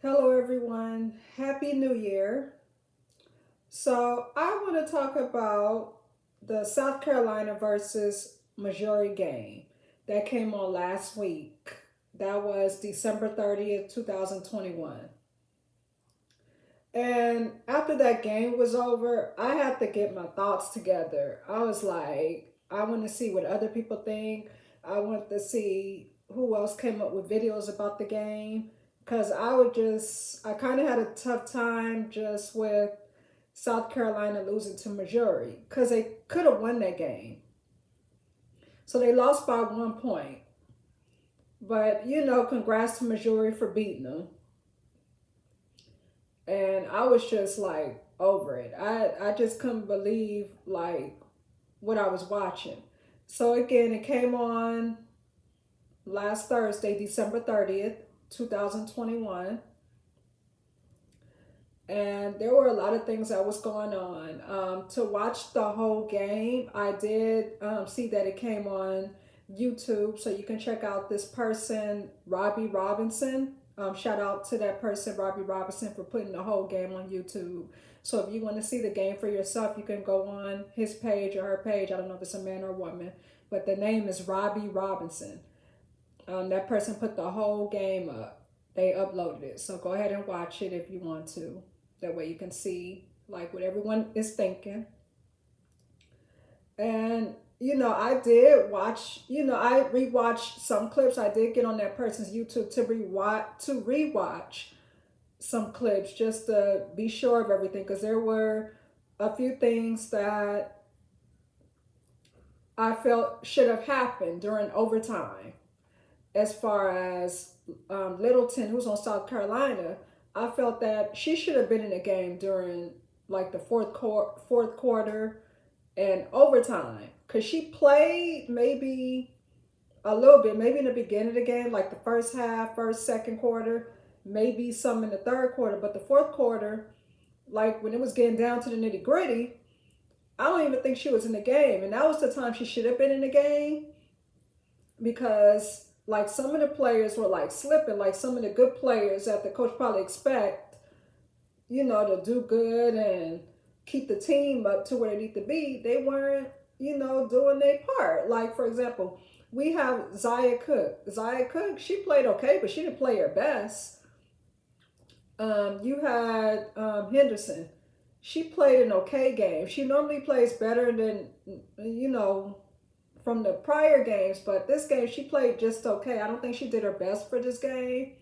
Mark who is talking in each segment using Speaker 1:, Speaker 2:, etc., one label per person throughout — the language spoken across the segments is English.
Speaker 1: Hello, everyone. Happy New Year. So, I want to talk about the South Carolina versus Missouri game that came on last week. That was December 30th, 2021. And after that game was over, I had to get my thoughts together. I was like, I want to see what other people think. I want to see who else came up with videos about the game. Because I kind of had a tough time just with South Carolina losing to Missouri because they could have won that game. So they lost by 1 point. But, congrats to Missouri for beating them. And I was just like over it. I just couldn't believe like what I was watching. So again, it came on last Thursday, December 30th, 2021. And there were a lot of things that was going on. To watch the whole game, I did see that it came on YouTube, so you can check out this person, Robbie Robinson. Shout out to that person, Robbie Robinson, for putting the whole game on YouTube. So if you want to see the game for yourself, you can go on his page or her page. I don't know if it's a man or a woman, but the name is Robbie Robinson. That person put the whole game up. They uploaded it. So go ahead and watch it if you want to. That way you can see like what everyone is thinking. And I did watch, I rewatched some clips. I did get on that person's YouTube to rewatch some clips just to be sure of everything because there were a few things that I felt should have happened during overtime. As far as Littleton, who's on South Carolina, I felt that she should have been in the game during like the fourth quarter and overtime because she played maybe a little bit, maybe in the beginning of the game, like the first half, first, second quarter, maybe some in the third quarter, but the fourth quarter, like when it was getting down to the nitty gritty, I don't even think she was in the game, and that was the time she should have been in the game because like some of the players were like slipping, like some of the good players that the coach probably expect, to do good and keep the team up to where they need to be, they weren't, doing their part. Like for example, we have Zaya Cook. Zaya Cook, she played okay, but she didn't play her best. You had Henderson. She played an okay game. She normally plays better than from the prior games, but this game she played just okay. I don't think she did her best for this game.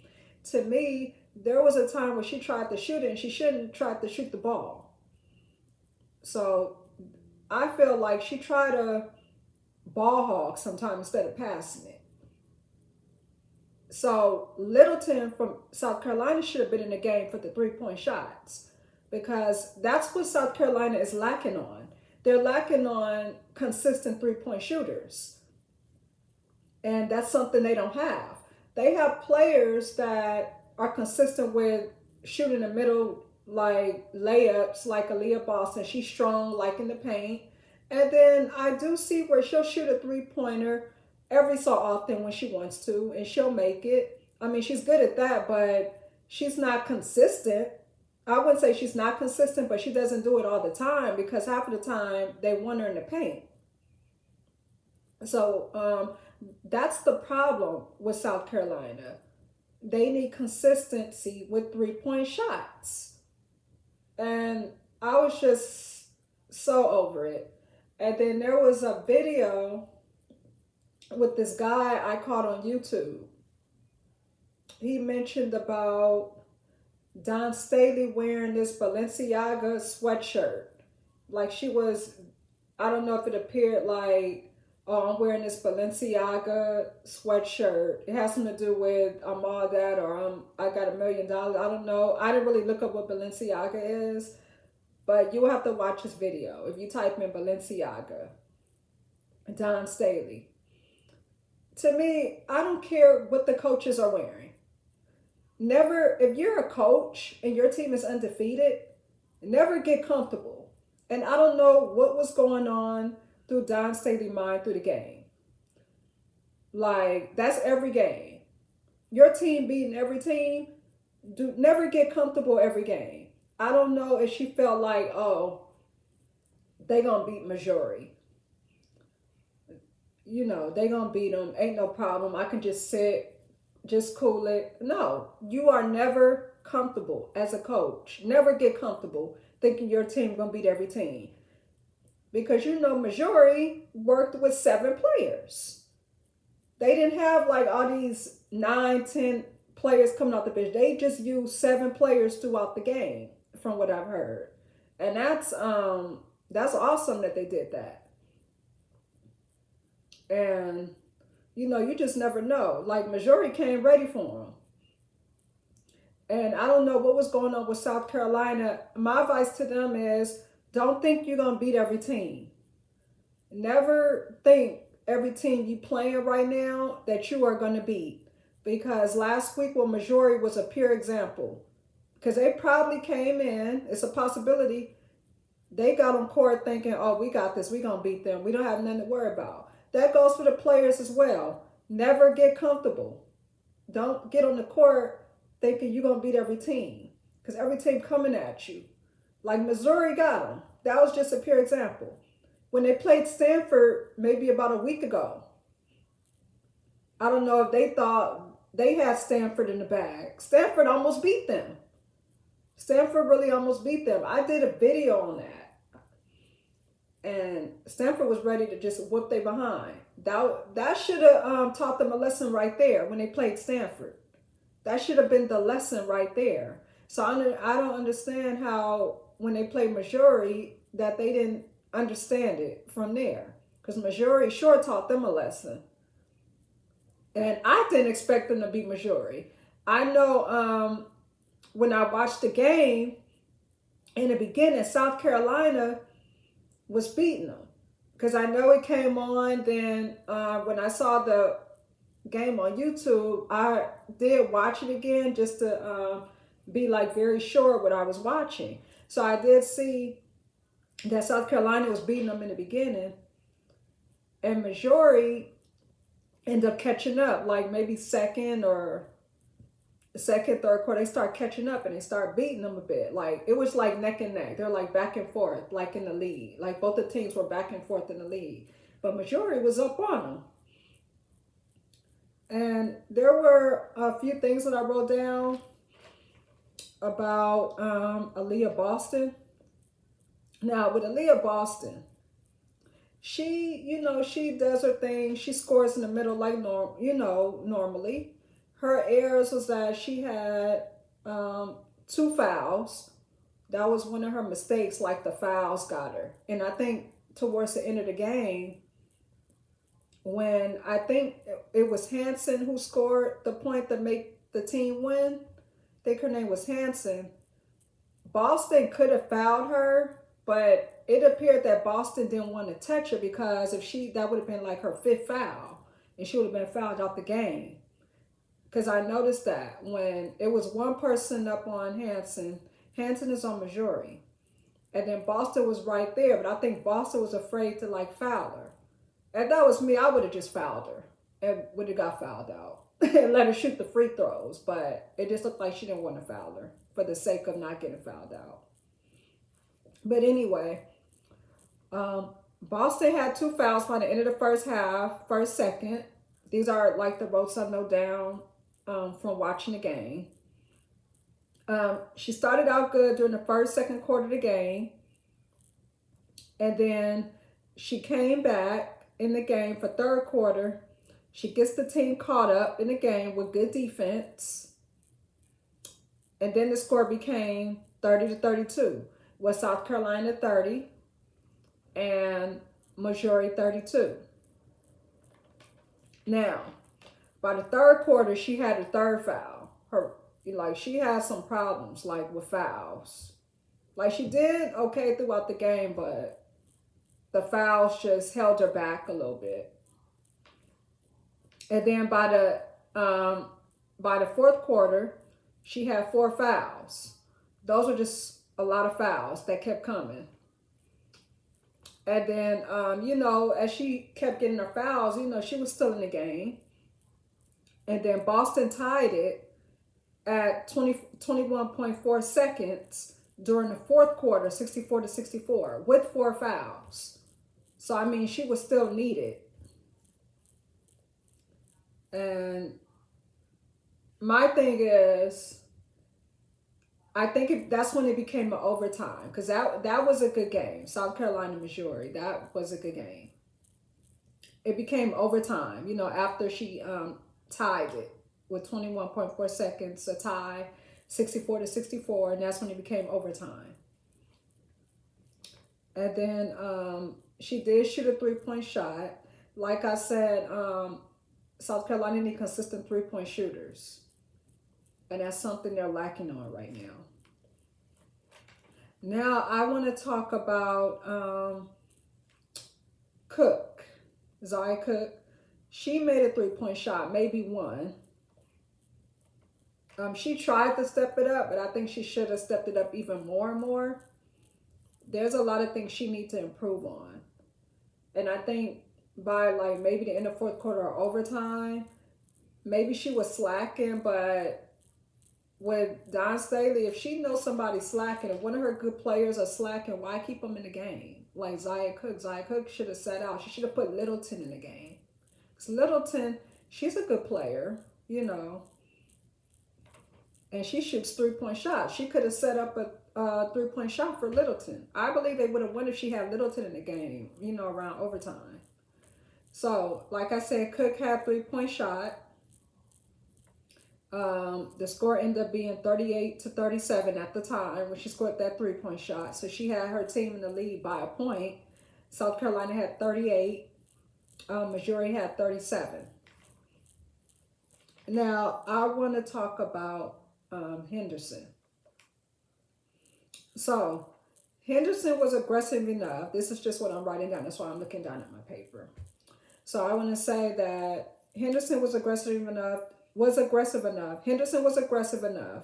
Speaker 1: To me, there was a time where she tried to shoot it and she shouldn't try to shoot the ball. So I feel like she tried to ball hog sometimes instead of passing it. So Littleton from South Carolina should have been in the game for the 3 point shots because that's what South Carolina is lacking on. They're lacking on consistent 3 point shooters. And that's something they don't have. They have players that are consistent with shooting the middle, like layups, like Aaliyah Boston. She's strong, like in the paint. And then I do see where she'll shoot a 3 pointer every so often when she wants to, and she'll make it. I mean, she's good at that, but she's not consistent. I wouldn't say she's not consistent, but she doesn't do it all the time because half of the time they want her in the paint. So that's the problem with South Carolina. They need consistency with 3 point shots. And I was just so over it. And then there was a video with this guy I caught on YouTube. He mentioned about Don Staley wearing this Balenciaga sweatshirt. Like she was, I don't know if it appeared like, oh, I'm wearing this Balenciaga sweatshirt. It has something to do with I'm all that or I got $1 million. I don't know. I didn't really look up what Balenciaga is, but you will have to watch this video. If you type in Balenciaga, Don Staley. To me, I don't care what the coaches are wearing. Never, if you're a coach and your team is undefeated, never get comfortable. And I don't know what was going on through Don Staley's mind through the game. Like, that's every game. Your team beating every team. do never get comfortable every game. I don't know if she felt like, oh, they gonna beat Missouri. You know, they gonna beat them. Ain't no problem. I can just sit, just cool it. No, you are never comfortable as a coach. Never get comfortable thinking your team gonna beat every team because you know Missouri worked with 7 players. They didn't have like all these 9, 10 players coming off the bench. They just used 7 players throughout the game, from what I've heard, and that's awesome that they did that. And you know, you just never know. Like Missouri came ready for them. And I don't know what was going on with South Carolina. My advice to them is don't think you're going to beat every team. Never think every team you playing right now that you are going to beat. Because last week, well, Missouri was a pure example. Because they probably came in, it's a possibility, they got on court thinking, oh, we got this, we're going to beat them. We don't have nothing to worry about. That goes for the players as well. Never get comfortable. Don't get on the court thinking you're going to beat every team because every team coming at you. Like Missouri got them. That was just a pure example. When they played Stanford maybe about a week ago, I don't know if they thought they had Stanford in the bag. Stanford almost beat them. Stanford really almost beat them. I did a video on that. And Stanford was ready to just whoop they behind. That should have taught them a lesson right there when they played Stanford. That should have been the lesson right there. So I don't understand how when they played Missouri that they didn't understand it from there. Because Missouri sure taught them a lesson. And I didn't expect them to beat Missouri. I know when I watched the game, in the beginning, South Carolina was beating them. Because I know it came on, then when I saw the game on YouTube, I did watch it again just to be like very sure what I was watching. So I did see that South Carolina was beating them in the beginning, and Missouri ended up catching up, like maybe third quarter, they start catching up and they start beating them a bit. Like it was like neck and neck. They're like back and forth, like in the lead. Like both the teams were back and forth in the lead, but Missouri was up on them. And there were a few things that I wrote down about Aaliyah Boston. Now, with Aaliyah Boston, she does her thing. She scores in the middle like normally. Her errors was that she had 2 fouls. That was one of her mistakes, like the fouls got her. And I think towards the end of the game, when I think it was Hanson who scored the point that make the team win. I think her name was Hanson. Boston could have fouled her, but it appeared that Boston didn't want to touch her because that would have been like her 5th foul, and she would have been fouled out the game. Because I noticed that when it was one person up on Hanson is on Missouri, and then Boston was right there, but I think Boston was afraid to like foul her. And that was me. I would have just fouled her and would have got fouled out and let her shoot the free throws. But it just looked like she didn't want to foul her for the sake of not getting fouled out. But anyway, Boston had 2 fouls by the end of the first half, first, second. These are like the notes I note down from watching the game. She started out good during the first, second quarter of the game. And then she came back in the game for third quarter. She gets the team caught up in the game with good defense. And then the score became 30-32 with South Carolina 30 and Missouri 32. Now, by the third quarter, she had a 3rd foul. She had some problems like with fouls. Like she did okay throughout the game, but the fouls just held her back a little bit. And then by the 4th quarter, she had 4 fouls. Those were just a lot of fouls that kept coming. And then, as she kept getting her fouls, she was still in the game. And then Boston tied it at 21.4 seconds during the fourth quarter, 64-64, with 4 fouls. So, I mean, she was still needed. And my thing is, I think that's when it became an overtime because that was a good game. South Carolina, Missouri, that was a good game. It became overtime, after she tied it with 21.4 seconds, a tie, 64-64, and that's when it became overtime. And then she did shoot a 3-point shot. Like I said, South Carolina need consistent 3-point shooters. And that's something they're lacking on right now. Now I want to talk about Cook, Zia Cook. She made a 3-point shot, maybe one. She tried to step it up, but I think she should have stepped it up even more and more. There's a lot of things she needs to improve on. And I think by like maybe the end of fourth quarter or overtime, maybe she was slacking, but with Dawn Staley, if she knows somebody's slacking, if one of her good players are slacking, why keep them in the game? Like Zia Cook. Zia Cook should have sat out. She should have put Littleton in the game. Because Littleton, she's a good player, and she shoots 3-point shots. She could have set up a 3-point shot for Littleton. I believe they would have won if she had Littleton in the game, around overtime. So, like I said, Cook had 3-point shot. The score ended up being 38-37 at the time when she scored that 3-point shot. So she had her team in the lead by a point. South Carolina had 38. Missouri had 37. Now, I want to talk about Henderson. So, Henderson was aggressive enough. This is just what I'm writing down. That's why I'm looking down at my paper. So, I want to say that Henderson was aggressive enough. Henderson was aggressive enough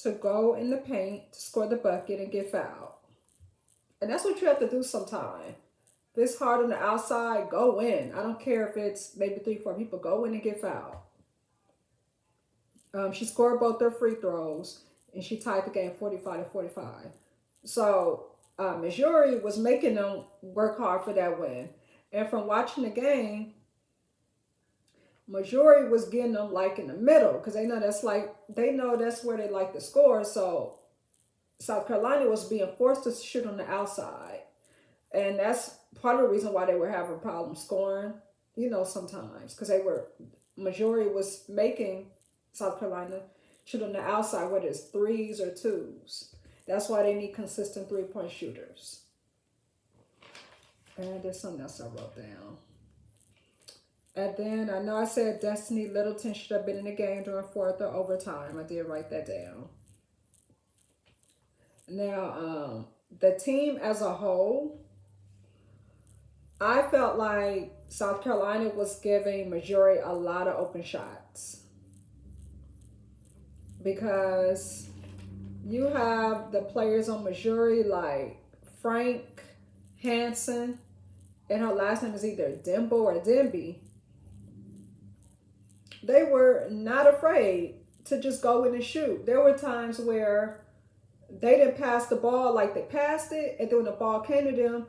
Speaker 1: to go in the paint, to score the bucket, and get fouled. And that's what you have to do sometime. If it's hard on the outside, go in. I don't care if it's maybe 3-4 people. Go in and get fouled. She scored both their free throws, and she tied the game 45-45. So Missouri was making them work hard for that win. And from watching the game, Missouri was getting them like in the middle because they know that's where they like to score. So South Carolina was being forced to shoot on the outside, and that's part of the reason why they were having problems scoring. Sometimes because Missouri was making South Carolina shoot on the outside, whether it's 3s or 2s. That's why they need consistent 3-point shooters. And there's something else I wrote down. And then I know I said Destiny Littleton should have been in the game during fourth or overtime. I did write that down. Now, the team as a whole, I felt like South Carolina was giving Missouri a lot of open shots. Because you have the players on Missouri like Frank Hansen, and her last name is either Dembo or Demby. They were not afraid to just go in and shoot. There were times where they didn't pass the ball, like they passed it, and then when the ball came to them,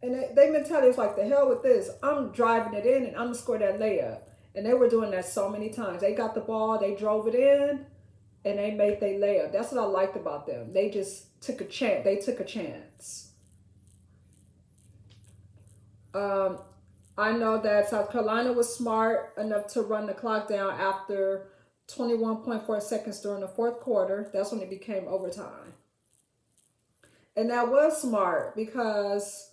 Speaker 1: and they mentality was like, the hell with this. I'm driving it in, and I'm going to score that layup. And they were doing that so many times. They got the ball, they drove it in, and they made their layup. That's what I liked about them. They just took a chance. They took a chance. I know that South Carolina was smart enough to run the clock down after 21.4 seconds during the fourth quarter. That's when it became overtime. And that was smart because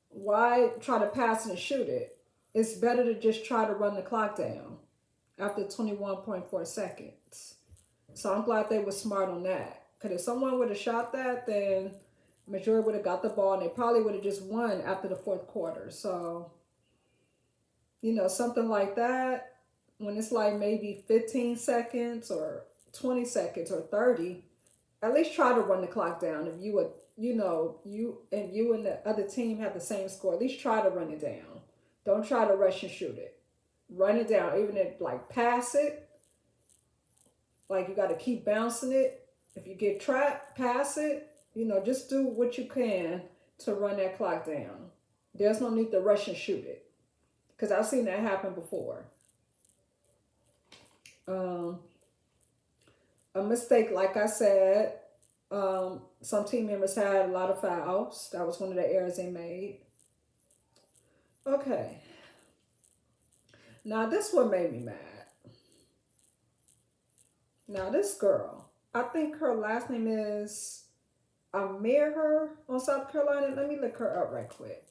Speaker 1: why try to pass and shoot it? It's better to just try to run the clock down after 21.4 seconds. So I'm glad they were smart on that. Because if someone would have shot that, then Missouri would have got the ball and they probably would have just won after the fourth quarter. So, something like that, when it's like maybe 15 seconds or 20 seconds or 30, at least try to run the clock down. If you would, you and the other team have the same score, at least try to run it down. Don't try to rush and shoot it. Run it down. Even if pass it, Like you got to keep bouncing it. If you get trapped, pass it. Just do what you can to run that clock down. There's no need to rush and shoot it because I've seen that happen before. Um, a mistake, like I said, some team members had a lot of fouls. That was one of the errors they made. Okay, now this one made me mad. Now this girl, I think her last name is Amir on South Carolina. Let me look her up right quick.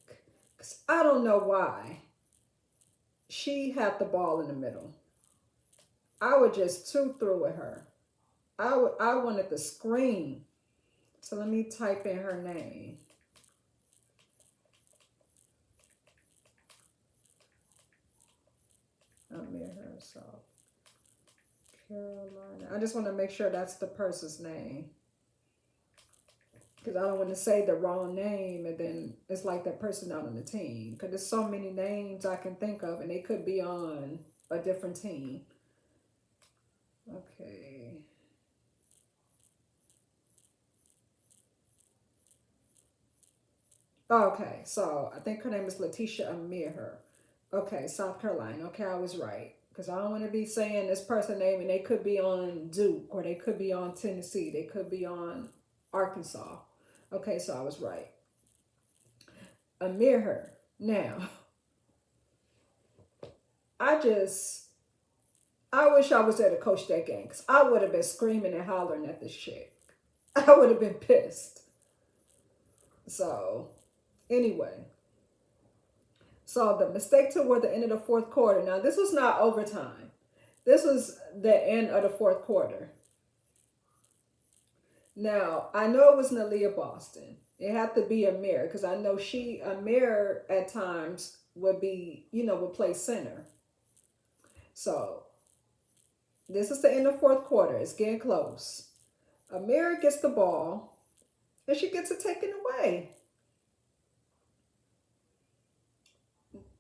Speaker 1: Because I don't know why she had the ball in the middle. I would just too through with her. I wanted to scream. So let me type in her name. Amir South Carolina. I just want to make sure that's the person's name. Because I don't want to say the wrong name and then it's like that person not on the team. Because there's so many names I can think of and they could be on a different team. Okay. Okay, so I think her name is Letitia Amir. Okay, South Carolina. Okay, I was right. Because I don't want to be saying this person's name and they could be on Duke or they could be on Tennessee. They could be on Arkansas. Okay, so I was right. Amir. Now, I wish I was there to coach that game because I would have been screaming and hollering at this chick. I would have been pissed. So, anyway. So, the mistake toward the end of the fourth quarter. Now, this was not overtime. This was the end of the fourth quarter. Now, I know it was Nalia Boston. It had to be Amir because I know Amir at times would be, would play center. So, this is the end of fourth quarter. It's getting close. Amir gets the ball and she gets it taken away.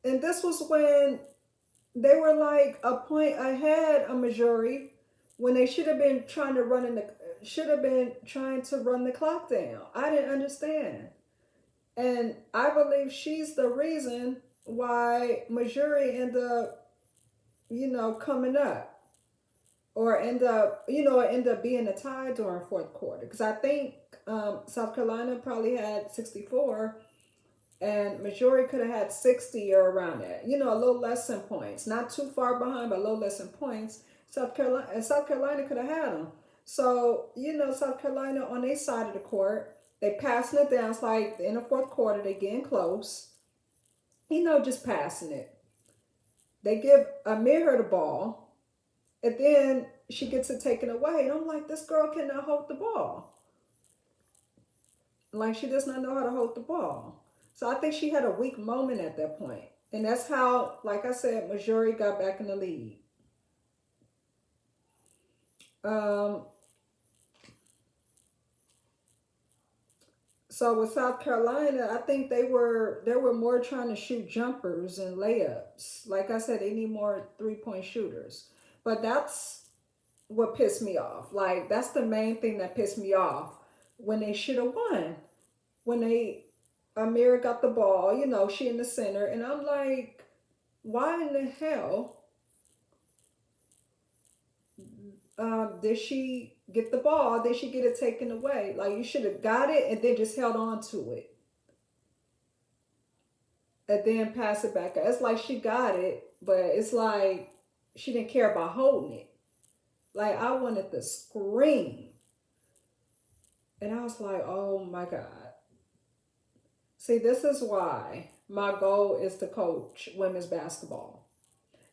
Speaker 1: And this was when they were like a point ahead of Missouri when they should have been trying to run the clock down. I didn't understand. And I believe she's the reason why Missouri ended up, coming up. Or end up being a tie during fourth quarter. Because I think South Carolina probably had 64 and Missouri could have had 60 or around that. A little less than points. Not too far behind, but a little less than points. South Carolina could have had them. So, South Carolina on their side of the court, they passing it down. It's like in the fourth quarter, they getting close. Just passing it. They give Amir the ball. And then she gets it taken away. And I'm like, this girl cannot hold the ball. Like, she does not know how to hold the ball. So I think she had a weak moment at that point. And that's how, like I said, Missouri got back in the lead. So with South Carolina, I think they were more trying to shoot jumpers and layups. Like I said, they need more 3-point shooters. But that's what pissed me off. Like, that's the main thing that pissed me off when they should have won. When Amir got the ball, she in the center, and I'm like, why in the hell did she get the ball? Did she get it taken away? Like, you should have got it and then just held on to it. And then pass it back. It's like she got it, but it's like she didn't care about holding it. Like, I wanted to scream. And I was like, oh my God. See, this is why my goal is to coach women's basketball.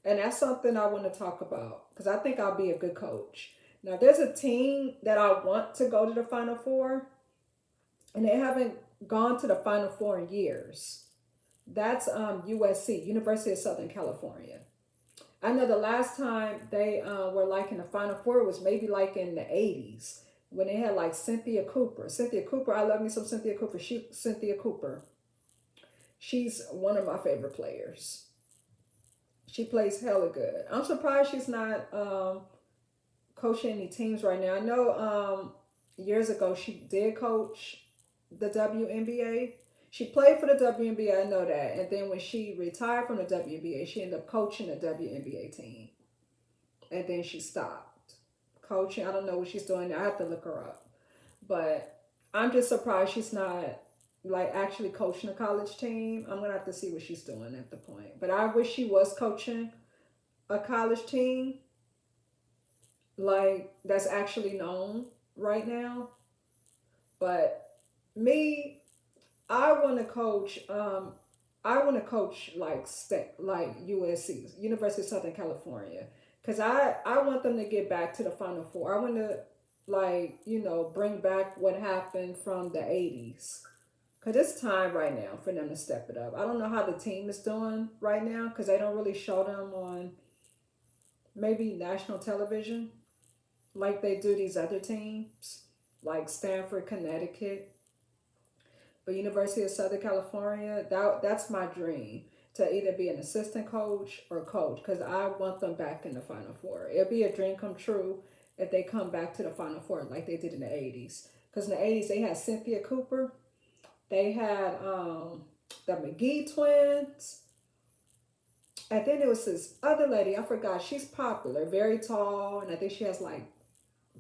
Speaker 1: And that's something I want to talk about because I think I'll be a good coach. Now, there's a team that I want to go to the Final Four, and they haven't gone to the Final Four in years. That's USC, University of Southern California. I know the last time they were like in the Final Four was maybe like in the 80s when they had like Cynthia Cooper. Cynthia Cooper, I love me some Cynthia Cooper. Cynthia Cooper. She's one of my favorite players. She plays hella good. I'm surprised she's not coaching any teams right now. I know years ago she did coach the WNBA. She played for the WNBA, I know that. And then when she retired from the WNBA, she ended up coaching the WNBA team. And then she stopped coaching. I don't know what she's doing now. I have to look her up. But I'm just surprised she's not like actually coaching a college team. I'm gonna have to see what she's doing at the point. But I wish she was coaching a college team like that's actually known right now. But me, I want to coach. I want to coach like like USC, University of Southern California, because I want them to get back to the Final Four. I want to like bring back what happened from the '80s. Cause it's time right now for them to step it up. I don't know how the team is doing right now because they don't really show them on maybe national television like they do these other teams, like Stanford, Connecticut. But University of Southern California, that's my dream to either be an assistant coach or coach because I want them back in the Final Four. It'll be a dream come true if they come back to the Final Four like they did in the '80s. Because in the '80s they had Cynthia Cooper, they had the McGee twins, and then there was this other lady I forgot. She's popular, very tall, and I think she has like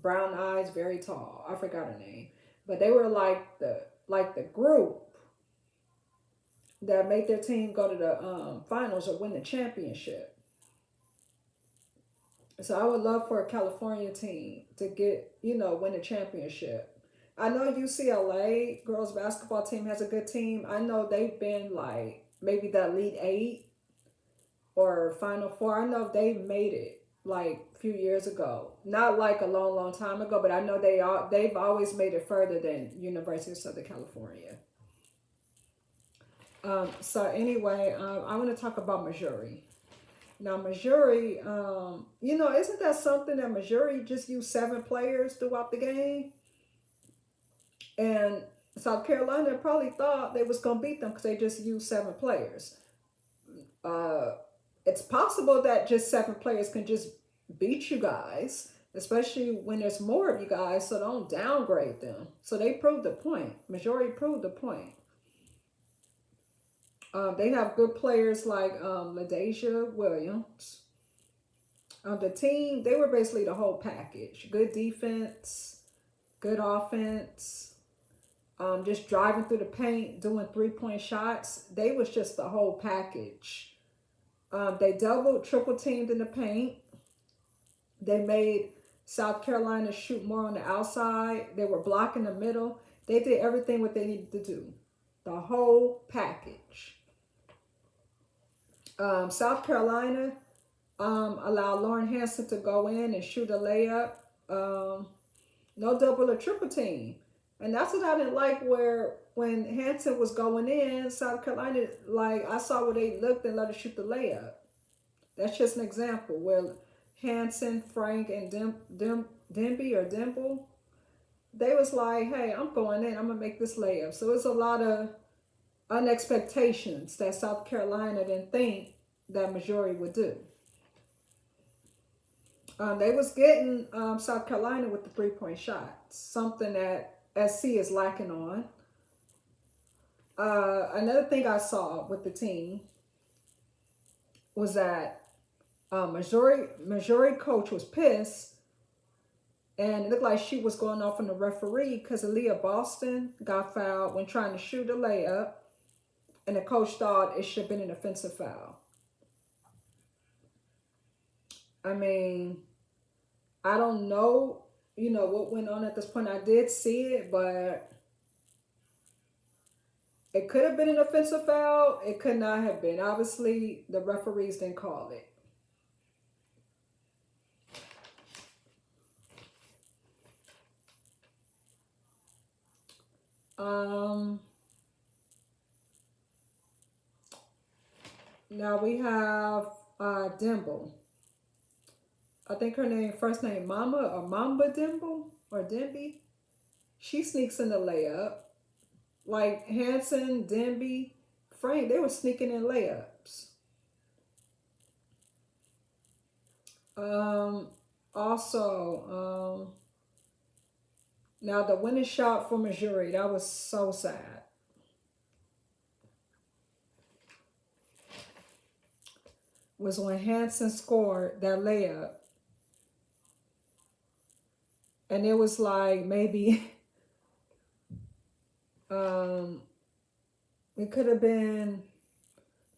Speaker 1: brown eyes, very tall. I forgot her name, but they were like the group that made their team go to the finals or win the championship. So I would love for a California team to get win the championship. I know UCLA girls basketball team has a good team. I know they've been like maybe the Elite Eight or Final Four. I know they made it like a few years ago, not like a long, long time ago, but I know they've always made it further than University of Southern California. So anyway, I want to talk about Missouri. Now Missouri, isn't that something that Missouri just used 7 players throughout the game, and South Carolina probably thought they was gonna beat them because they just used 7 players. Uh, it's possible that just 7 players can just beat you guys, especially when there's more of you guys. So don't downgrade them. So they proved the point. Majority proved the point. They have good players like LaDasia Williams. The team, they were basically the whole package. Good defense, good offense, just driving through the paint, doing 3-point shots. They was just the whole package. They doubled, triple teamed in the paint. They made South Carolina shoot more on the outside. They were blocking the middle. They did everything what they needed to do. The whole package. South Carolina allowed Lauren Hanson to go in and shoot a layup. No double or triple team. And that's what I didn't like where when Hanson was going in, South Carolina, like I saw where they looked and let her shoot the layup. That's just an example where Hanson, Frank, and Demby or Dimple, they was like, hey, I'm going in. I'm going to make this layup. So it's a lot of unexpectations that South Carolina didn't think that Missouri would do. They was getting South Carolina with the 3-point shots, something that SC is lacking on. Another thing I saw with the team was that Missouri coach was pissed, and it looked like she was going off on the referee because Aaliyah Boston got fouled when trying to shoot a layup, and the coach thought it should have been an offensive foul. I mean, I don't know, what went on at this point. I did see it, but it could have been an offensive foul. It could not have been. Obviously, the referees didn't call it. Now we have Dimble. I think her first name Mama or Mamba Dimble or Dimby. She sneaks in the layup. Like Hanson, Demby, Frank, they were sneaking in layups. Also, now the winning shot for Missouri, that was so sad, was when Hanson scored that layup. And it was like maybe um it could have been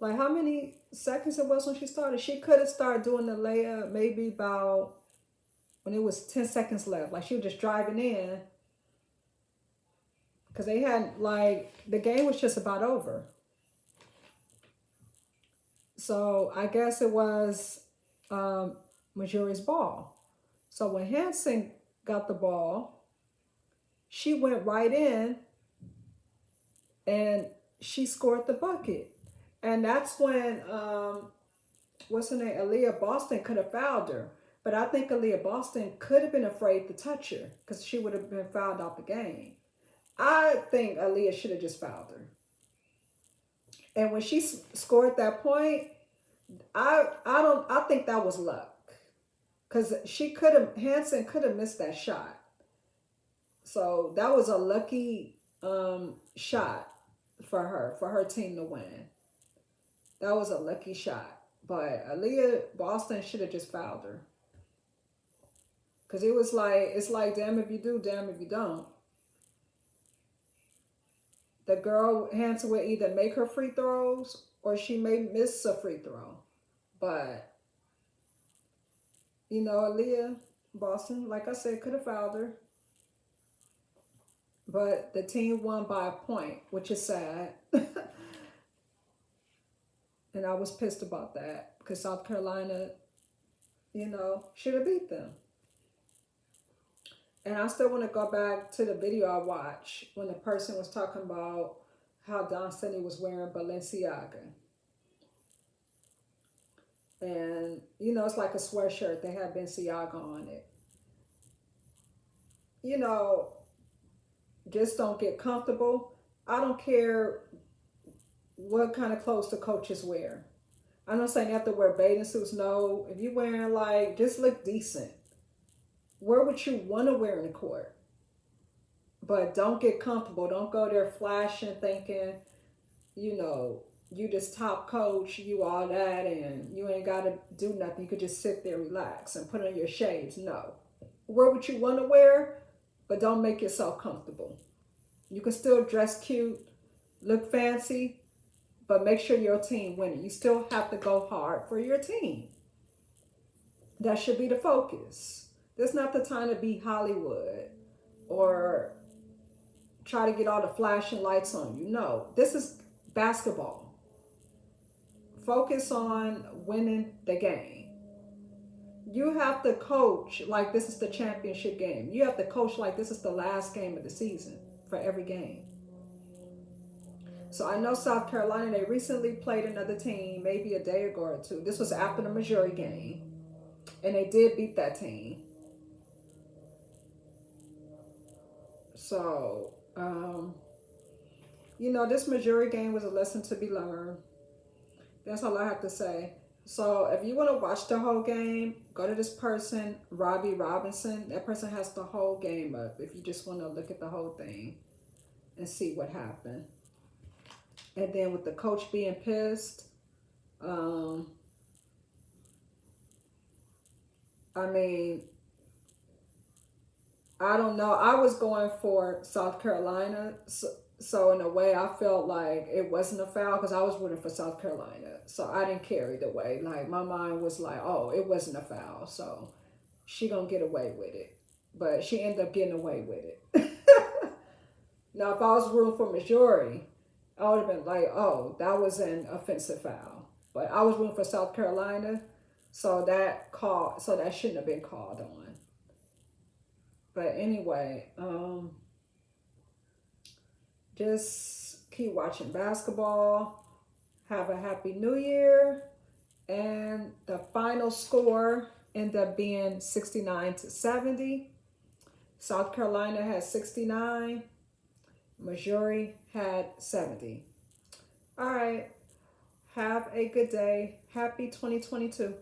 Speaker 1: like how many seconds it was when she started. She could have started doing the layup maybe about when it was 10 seconds left. Like she was just driving in because they had like the game was just about over. So I guess it was um, Missouri's ball. So when Hanson got the ball, she went right in and she scored the bucket. And that's when what's her name? Aaliyah Boston could have fouled her. But I think Aaliyah Boston could have been afraid to touch her because she would have been fouled out the game. I think Aaliyah should have just fouled her. And when she scored that point, I think that was luck because she could have Hanson could have missed that shot. So that was a lucky shot for her team to win. That was a lucky shot. But Aaliyah Boston should have just fouled her. Cause it was like it's like damn if you do, damn if you don't. The girl Hanson would either make her free throws or she may miss a free throw. But you know, Aaliyah Boston, like I said, could have fouled her. But the team won by a point, which is sad. And I was pissed about that because South Carolina, should have beat them. And I still want to go back to the video I watched when the person was talking about how Don Cindy was wearing Balenciaga. And, it's like a sweatshirt. They had Balenciaga on it. You know, just don't get comfortable. I don't care what kind of clothes the coaches wear. I'm not saying you have to wear bathing suits. No, if you're wearing just look decent. Wear what you want to wear in the court. But don't get comfortable. Don't go there flashing, thinking, you just top coach, you all that, and you ain't got to do nothing. You could just sit there, relax, and put on your shades. No. Wear what you want to wear, but don't make yourself comfortable. You can still dress cute, look fancy, but make sure your team wins. You still have to go hard for your team. That should be the focus. This is not the time to be Hollywood or try to get all the flashing lights on you. No, this is basketball. Focus on winning the game. You have to coach like this is the championship game. You have to coach like this is the last game of the season for every game. So I know South Carolina, they recently played another team, maybe a day ago or two. This was after the Missouri game. And they did beat that team. So, this Missouri game was a lesson to be learned. That's all I have to say. So if you want to watch the whole game, go to this person, Robbie Robinson. That person has the whole game up if you just want to look at the whole thing and see what happened. And then with the coach being pissed, I mean, I don't know. I was going for South Carolina. So in a way, I felt like it wasn't a foul because I was rooting for South Carolina. So I didn't care either way. Like my mind was like, oh, it wasn't a foul. So she gonna get away with it. But she ended up getting away with it. Now, if I was rooting for Missouri, I would have been like, oh, that was an offensive foul. But I was rooting for South Carolina. So that shouldn't have been called on. But anyway, just keep watching basketball. Have a happy new year. And the final score ended up being 69-70. South Carolina had 69. Missouri had 70. All right. Have a good day. Happy 2022.